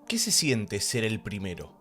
¿Qué se siente ser el primero?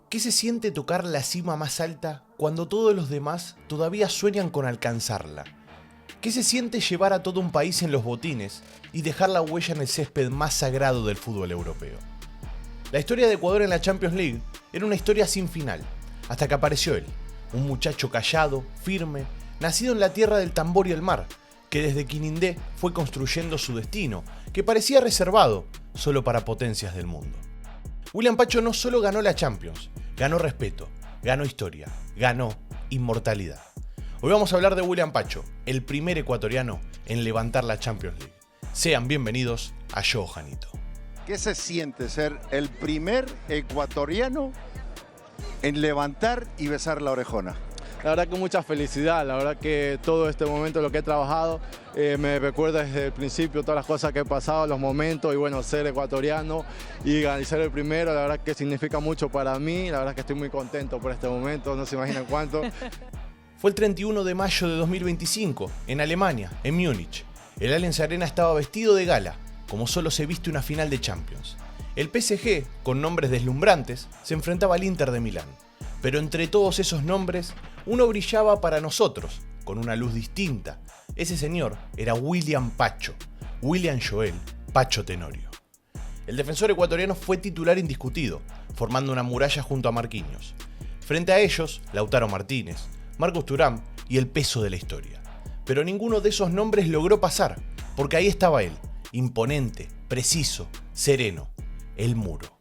¿Qué se siente tocar la cima más alta cuando todos los demás todavía sueñan con alcanzarla? ¿Qué se siente llevar a todo un país en los botines y dejar la huella en el césped más sagrado del fútbol europeo? La historia de Ecuador en la Champions League era una historia sin final, hasta que apareció él, un muchacho callado, firme, nacido en la tierra del tambor y el mar, que desde Quinindé fue construyendo su destino, que parecía reservado solo para potencias del mundo. William Pacho no solo ganó la Champions, ganó respeto, ganó historia, ganó inmortalidad. Hoy vamos a hablar de William Pacho, el primer ecuatoriano en levantar la Champions League. Sean bienvenidos a Yo Janito. ¿Qué se siente ser el primer ecuatoriano en levantar y besar la orejona? La verdad que mucha felicidad, la verdad que todo este momento, lo que he trabajado, me recuerda desde el principio todas las cosas que he pasado, los momentos, y bueno, ser ecuatoriano y ser el primero, la verdad que significa mucho para mí, la verdad que estoy muy contento por este momento, no se imaginan cuánto. Fue el 31 de mayo de 2025, en Alemania, en Múnich. El Allianz Arena estaba vestido de gala, como solo se viste una final de Champions. El PSG, con nombres deslumbrantes, se enfrentaba al Inter de Milán. Pero entre todos esos nombres, uno brillaba para nosotros, con una luz distinta. Ese señor era William Pacho, William Joel Pacho Tenorio. El defensor ecuatoriano fue titular indiscutido, formando una muralla junto a Marquinhos. Frente a ellos, Lautaro Martínez, Marcos Thuram y el peso de la historia. Pero ninguno de esos nombres logró pasar, porque ahí estaba él, imponente, preciso, sereno, el muro.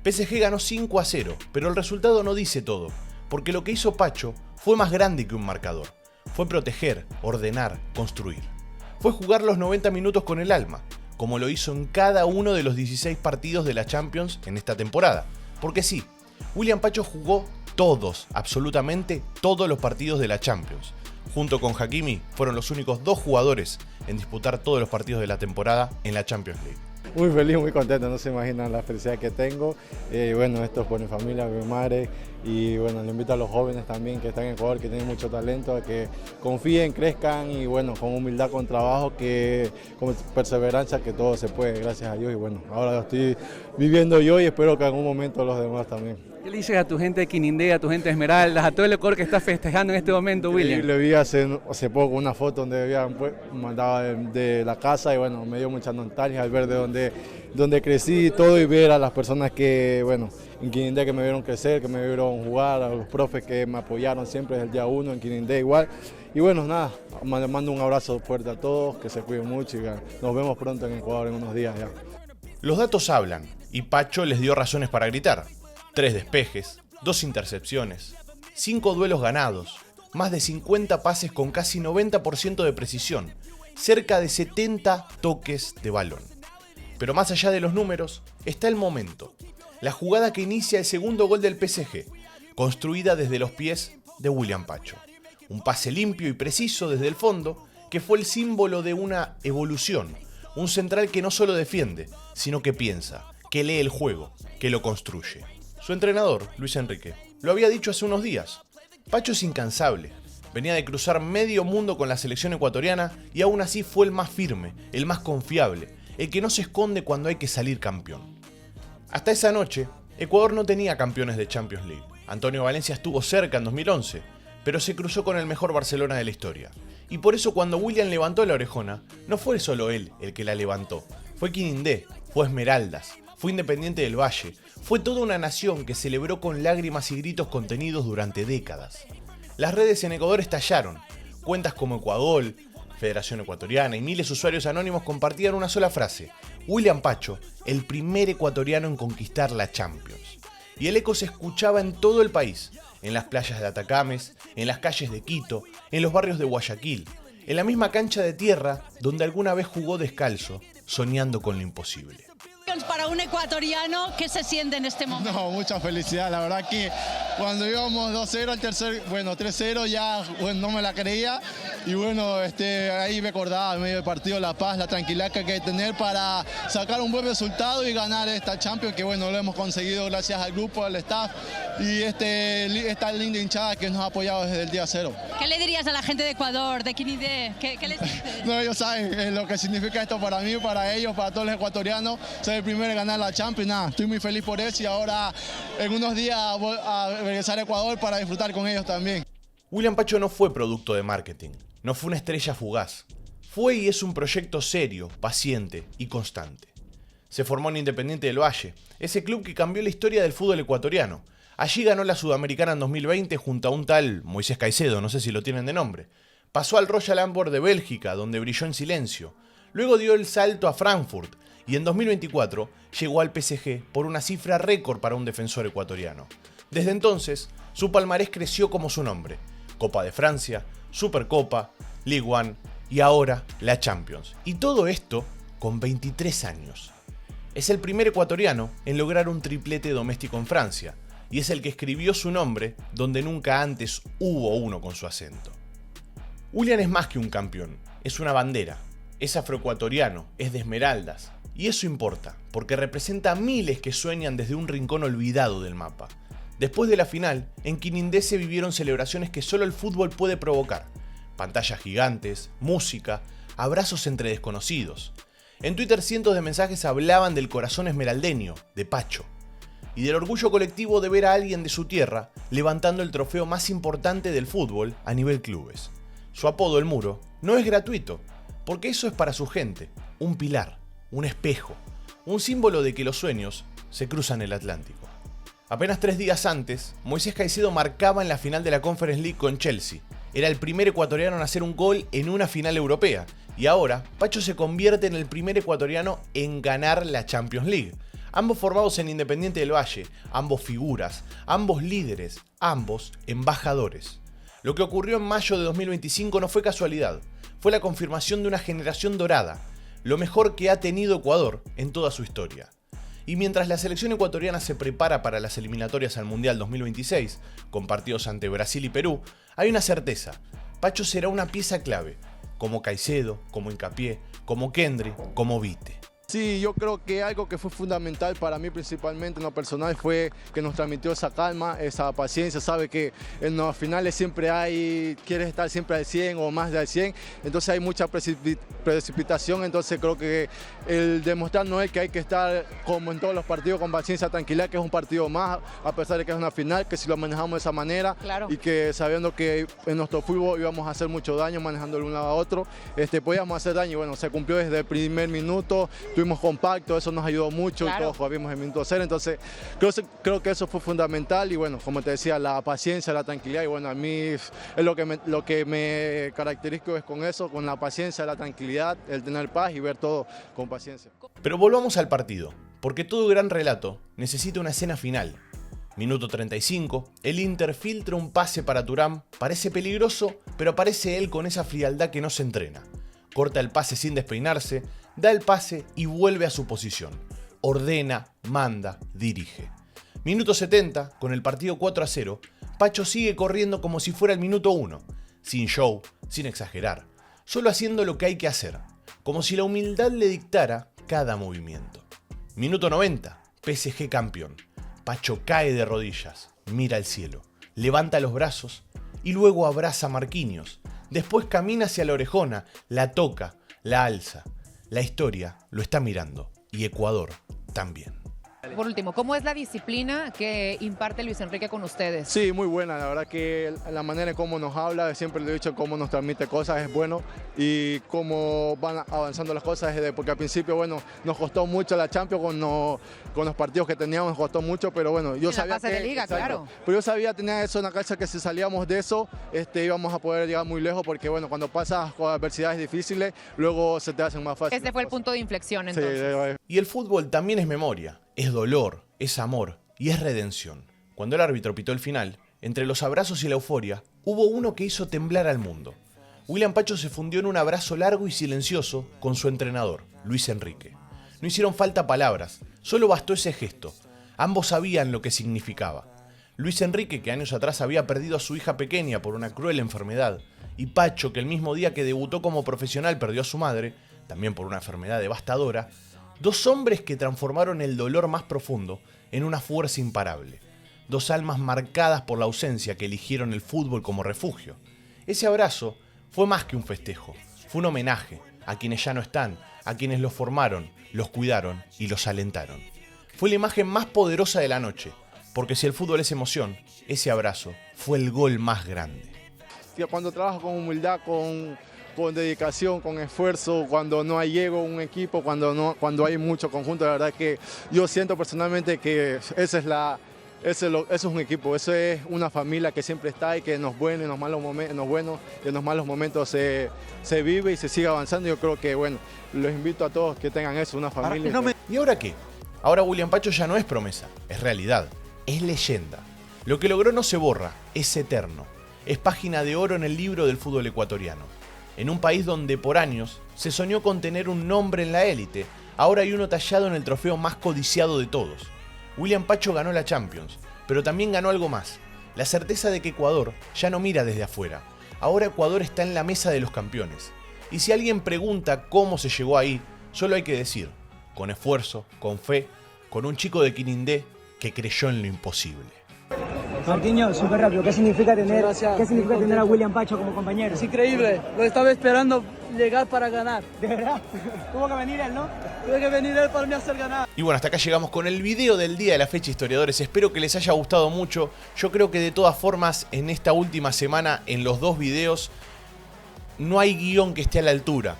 PSG ganó 5-0, pero el resultado no dice todo, porque lo que hizo Pacho fue más grande que un marcador. Fue proteger, ordenar, construir. Fue jugar los 90 minutos con el alma, como lo hizo en cada uno de los 16 partidos de la Champions en esta temporada. Porque sí, William Pacho jugó todos, absolutamente todos los partidos de la Champions. Junto con Hakimi, fueron los únicos dos jugadores en disputar todos los partidos de la temporada en la Champions League. Muy feliz, muy contento, no se imaginan la felicidad que tengo. Bueno, esto es por mi familia, mi madre, y bueno, le invito a los jóvenes también que están en Ecuador, que tienen mucho talento, a que confíen, crezcan y bueno, con humildad, con trabajo, con perseverancia, que todo se puede, gracias a Dios. Y bueno, ahora lo estoy viviendo yo y espero que en algún momento los demás también. ¿Qué le dices a tu gente de Quinindé, a tu gente de Esmeraldas, a todo el Ecuador que está festejando en este momento, William? Le vi hace poco una foto donde habían mandado de la casa y bueno, me dio mucha nostalgia al ver de donde crecí y todo, y ver a las personas que, bueno, en Quinindé, que me vieron crecer, que me vieron jugar, a los profes que me apoyaron siempre desde el día 1 en Quinindé igual. Y bueno, nada, les mando un abrazo fuerte a todos, que se cuiden mucho y nos vemos pronto en Ecuador en unos días ya. Los datos hablan, y Pacho les dio razones para gritar. 3 despejes, 2 intercepciones, 5 duelos ganados, más de 50 pases con casi 90% de precisión, cerca de 70 toques de balón. Pero más allá de los números, está el momento, la jugada que inicia el segundo gol del PSG, construida desde los pies de William Pacho. Un pase limpio y preciso desde el fondo, que fue el símbolo de una evolución, un central que no solo defiende, sino que piensa, que lee el juego, que lo construye. Su entrenador, Luis Enrique, lo había dicho hace unos días. Pacho es incansable. Venía de cruzar medio mundo con la selección ecuatoriana y aún así fue el más firme, el más confiable, el que no se esconde cuando hay que salir campeón. Hasta esa noche, Ecuador no tenía campeones de Champions League. Antonio Valencia estuvo cerca en 2011, pero se cruzó con el mejor Barcelona de la historia. Y por eso cuando William levantó la orejona, no fue solo él el que la levantó. Fue Quinindé, fue Esmeraldas, fue Independiente del Valle, fue toda una nación que celebró con lágrimas y gritos contenidos durante décadas. Las redes en Ecuador estallaron. Cuentas como Ecuador, Federación Ecuatoriana y miles de usuarios anónimos compartían una sola frase: William Pacho, el primer ecuatoriano en conquistar la Champions. Y el eco se escuchaba en todo el país, en las playas de Atacames, en las calles de Quito, en los barrios de Guayaquil, en la misma cancha de tierra donde alguna vez jugó descalzo, soñando con lo imposible. Para un ecuatoriano, ¿qué se siente en este momento? No, mucha felicidad, la verdad que cuando íbamos 2-0 al tercer, bueno, 3-0 ya no me la creía, Y bueno, ahí me acordaba en medio del partido la paz, la tranquilidad que hay que tener para sacar un buen resultado y ganar esta Champions, que bueno, lo hemos conseguido gracias al grupo, al staff y esta linda hinchada que nos ha apoyado desde el día cero. ¿Qué le dirías a la gente de Ecuador, de Quinindé? ¿Qué les dices? No, ellos saben lo que significa esto para mí, para ellos, para todos los ecuatorianos. Soy el primero en ganar la Champions, nada, estoy muy feliz por eso y ahora en unos días voy a regresar a Ecuador para disfrutar con ellos también. William Pacho no fue producto de marketing, no fue una estrella fugaz. Fue y es un proyecto serio, paciente y constante. Se formó en Independiente del Valle, ese club que cambió la historia del fútbol ecuatoriano. Allí ganó la Sudamericana en 2020 junto a un tal Moisés Caicedo, no sé si lo tienen de nombre. Pasó al Royal Antwerp de Bélgica, donde brilló en silencio. Luego dio el salto a Frankfurt y en 2024 llegó al PSG por una cifra récord para un defensor ecuatoriano. Desde entonces, su palmarés creció como su nombre. Copa de Francia, Supercopa, Ligue 1 y ahora la Champions. Y todo esto con 23 años. Es el primer ecuatoriano en lograr un triplete doméstico en Francia y es el que escribió su nombre donde nunca antes hubo uno con su acento. William es más que un campeón, es una bandera, es afroecuatoriano, es de Esmeraldas y eso importa porque representa a miles que sueñan desde un rincón olvidado del mapa. Después de la final, en Quinindé se vivieron celebraciones que solo el fútbol puede provocar. Pantallas gigantes, música, abrazos entre desconocidos. En Twitter cientos de mensajes hablaban del corazón esmeraldeño, de Pacho, y del orgullo colectivo de ver a alguien de su tierra levantando el trofeo más importante del fútbol a nivel clubes. Su apodo, El Muro, no es gratuito, porque eso es para su gente, un pilar, un espejo, un símbolo de que los sueños se cruzan el Atlántico. Apenas 3 días antes, Moisés Caicedo marcaba en la final de la Conference League con Chelsea. Era el primer ecuatoriano en hacer un gol en una final europea. Y ahora, Pacho se convierte en el primer ecuatoriano en ganar la Champions League. Ambos formados en Independiente del Valle, ambos figuras, ambos líderes, ambos embajadores. Lo que ocurrió en mayo de 2025 no fue casualidad. Fue la confirmación de una generación dorada. Lo mejor que ha tenido Ecuador en toda su historia. Y mientras la selección ecuatoriana se prepara para las eliminatorias al Mundial 2026, con partidos ante Brasil y Perú, hay una certeza: Pacho será una pieza clave, como Caicedo, como Hincapié, como Kendry, como Vite. Sí, yo creo que algo que fue fundamental para mí principalmente en lo personal fue que nos transmitió esa calma, esa paciencia. Sabe que en los finales siempre quieres estar siempre al 100 o más del 100, entonces hay mucha precipitación, entonces creo que el demostrarnos es que hay que estar como en todos los partidos con paciencia, tranquilidad, que es un partido más, a pesar de que es una final, que si lo manejamos de esa manera, claro, y que sabiendo que en nuestro fútbol íbamos a hacer mucho daño manejándolo de un lado a otro, podíamos hacer daño y bueno, se cumplió desde el primer minuto. Estuvimos compactos, eso nos ayudó mucho, claro, y todos jugamos en minuto cero, entonces creo que eso fue fundamental y bueno, como te decía, la paciencia, la tranquilidad y bueno, a mí es lo que me caracterizo es con eso, con la paciencia, la tranquilidad, el tener paz y ver todo con paciencia. Pero volvamos al partido, porque todo gran relato necesita una escena final. Minuto 35, el Inter filtra un pase para Thuram, parece peligroso, pero aparece él con esa frialdad que no se entrena. Corta el pase sin despeinarse, da el pase y vuelve a su posición. Ordena, manda, dirige. Minuto 70, con el partido 4-0, Pacho sigue corriendo como si fuera el minuto 1, sin show, sin exagerar, solo haciendo lo que hay que hacer, como si la humildad le dictara cada movimiento. Minuto 90, PSG campeón. Pacho cae de rodillas, mira al cielo, levanta los brazos y luego abraza a Marquinhos. Después camina hacia la orejona, la toca, la alza. La historia lo está mirando y Ecuador también. Por último, ¿cómo es la disciplina que imparte Luis Enrique con ustedes? Sí, muy buena, la verdad que la manera en cómo nos habla, siempre le he dicho cómo nos transmite cosas, es bueno y cómo van avanzando las cosas, porque al principio, bueno, nos costó mucho la Champions con los partidos que teníamos, nos costó mucho, pero bueno, yo sabía que... de liga, exacto, claro. Pero yo sabía, tenía eso en la cabeza, que si salíamos de eso, íbamos a poder llegar muy lejos, porque bueno, cuando pasas con adversidades difíciles, luego se te hacen más fácil. Este fue el punto de inflexión entonces. Sí, y el fútbol también es memoria. Es dolor, es amor y es redención. Cuando el árbitro pitó el final, entre los abrazos y la euforia, hubo uno que hizo temblar al mundo. William Pacho se fundió en un abrazo largo y silencioso con su entrenador, Luis Enrique. No hicieron falta palabras, solo bastó ese gesto. Ambos sabían lo que significaba. Luis Enrique, que años atrás había perdido a su hija pequeña por una cruel enfermedad, y Pacho, que el mismo día que debutó como profesional perdió a su madre, también por una enfermedad devastadora, dos hombres que transformaron el dolor más profundo en una fuerza imparable. Dos almas marcadas por la ausencia que eligieron el fútbol como refugio. Ese abrazo fue más que un festejo, fue un homenaje a quienes ya no están, a quienes los formaron, los cuidaron y los alentaron. Fue la imagen más poderosa de la noche, porque si el fútbol es emoción, ese abrazo fue el gol más grande. Cuando trabajas con humildad, con dedicación, con esfuerzo, cuando no hay ego en un equipo, cuando hay mucho conjunto, la verdad que yo siento personalmente que eso es un equipo, eso es una familia que siempre está y que en los buenos y en los malos momentos se vive y se sigue avanzando. Yo creo que, bueno, los invito a todos que tengan eso, una familia. ¿Y ahora qué? Ahora William Pacho ya no es promesa, es realidad, es leyenda. Lo que logró no se borra, es eterno. Es página de oro en el libro del fútbol ecuatoriano. En un país donde por años se soñó con tener un nombre en la élite, ahora hay uno tallado en el trofeo más codiciado de todos. William Pacho ganó la Champions, pero también ganó algo más, la certeza de que Ecuador ya no mira desde afuera. Ahora Ecuador está en la mesa de los campeones. Y si alguien pregunta cómo se llegó ahí, solo hay que decir, con esfuerzo, con fe, con un chico de Quinindé que creyó en lo imposible. Marquinhos, súper rápido, ¿qué significa tener a William Pacho como compañero? Es increíble, lo estaba esperando llegar para ganar. ¿De verdad? Tuvo que venir él, ¿no? Tuvo que venir él para mí hacer ganar. Y bueno, hasta acá llegamos con el video del día de la fecha, historiadores. Espero que les haya gustado mucho. Yo creo que de todas formas, en esta última semana, en los dos videos, no hay guión que esté a la altura.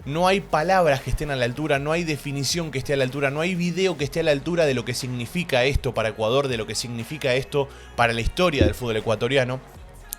No hay palabras que estén a la altura, no hay definición que esté a la altura, no hay video que esté a la altura de lo que significa esto para Ecuador, de lo que significa esto para la historia del fútbol ecuatoriano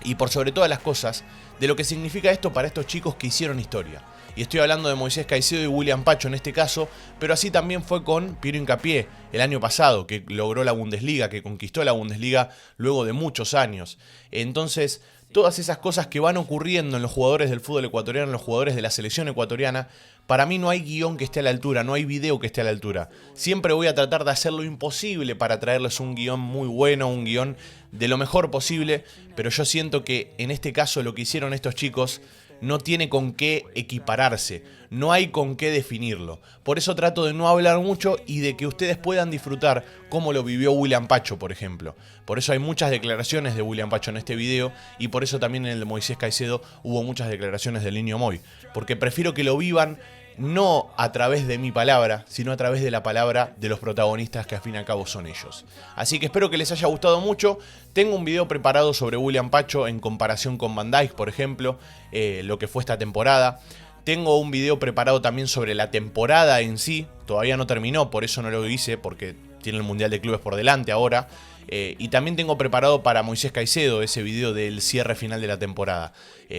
y por sobre todas las cosas, de lo que significa esto para estos chicos que hicieron historia. Y estoy hablando de Moisés Caicedo y William Pacho en este caso, pero así también fue con Piero Hincapié el año pasado, que logró la Bundesliga, que conquistó la Bundesliga luego de muchos años. Entonces, todas esas cosas que van ocurriendo en los jugadores del fútbol ecuatoriano, en los jugadores de la selección ecuatoriana, para mí no hay guión que esté a la altura, no hay video que esté a la altura. Siempre voy a tratar de hacer lo imposible para traerles un guión muy bueno, un guión de lo mejor posible, pero yo siento que en este caso lo que hicieron estos chicos no tiene con qué equipararse, no hay con qué definirlo. Por eso trato de no hablar mucho y de que ustedes puedan disfrutar cómo lo vivió William Pacho, por ejemplo. Por eso hay muchas declaraciones de William Pacho en este video y por eso también en el de Moisés Caicedo hubo muchas declaraciones del Niño Moy. Porque prefiero que lo vivan no a través de mi palabra, sino a través de la palabra de los protagonistas que al fin y al cabo son ellos. Así que espero que les haya gustado mucho. Tengo un video preparado sobre William Pacho en comparación con Van Dijk, por ejemplo, lo que fue esta temporada. Tengo un video preparado también sobre la temporada en sí. Todavía no terminó, por eso no lo hice, porque tiene el Mundial de Clubes por delante ahora. Y también tengo preparado para Moisés Caicedo ese video del cierre final de la temporada.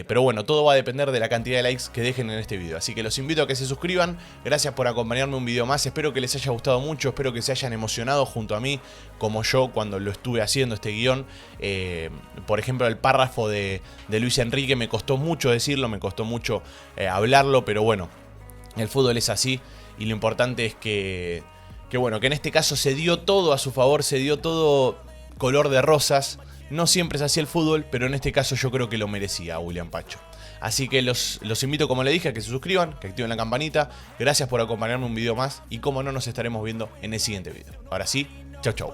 Pero bueno, todo va a depender de la cantidad de likes que dejen en este video. Así que los invito a que se suscriban. Gracias por acompañarme un video más. Espero que les haya gustado mucho. Espero que se hayan emocionado junto a mí, como yo cuando lo estuve haciendo este guión. Por ejemplo, el párrafo de Luis Enrique me costó mucho decirlo, me costó mucho hablarlo. Pero bueno, el fútbol es así y lo importante es que bueno, que en este caso se dio todo a su favor, se dio todo color de rosas. No siempre es así el fútbol, pero en este caso yo creo que lo merecía a William Pacho. Así que los invito, como le dije, a que se suscriban, que activen la campanita. Gracias por acompañarme un video más y como no, nos estaremos viendo en el siguiente video. Ahora sí, chau chau.